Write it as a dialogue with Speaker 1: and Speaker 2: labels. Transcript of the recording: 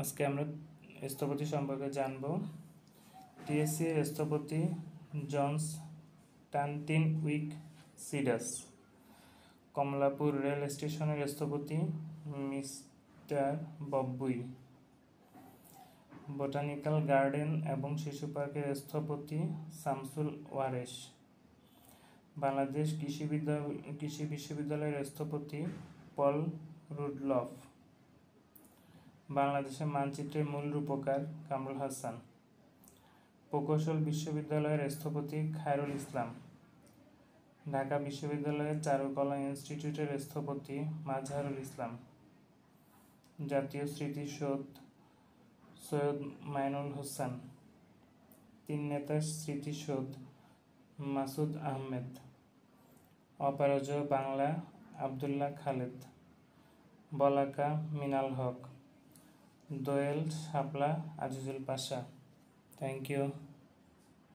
Speaker 1: আজকে আমরা স্থপতি সম্পর্কে জানব। টিএসসি এর স্থপতি জনস টানটিনউইক সিডাস। কমলাপুর রেল স্টেশনের স্থপতি মিস্টার বব্বুই। বোটানিক্যাল গার্ডেন এবং শিশু পার্কের স্থপতি শামসুল ওয়ারেশ। বাংলাদেশ কৃষি বিশ্ববিদ্যালয়ের স্থপতি পল রুডলফ। বাংলাদেশের মানচিত্রের মূল রূপকার কামরুল হাসান। প্রকৌশল বিশ্ববিদ্যালয়ের স্থপতি খায়রুল ইসলাম। ঢাকা বিশ্ববিদ্যালয়ের চারুকলা ইনস্টিটিউটের স্থপতি মাজহারুল ইসলাম। জাতীয় স্মৃতিসৌধ সৈয়দ মাইনুল হোসেন। তিন নেতার স্মৃতিসৌধ মাসুদ আহমেদ। অপরাজেয় বাংলা আবদুল্লাহ খালেদ। বলাকা মিনাল হক। দোয়েল শাপলা আজিজুল পাশা। Thank you.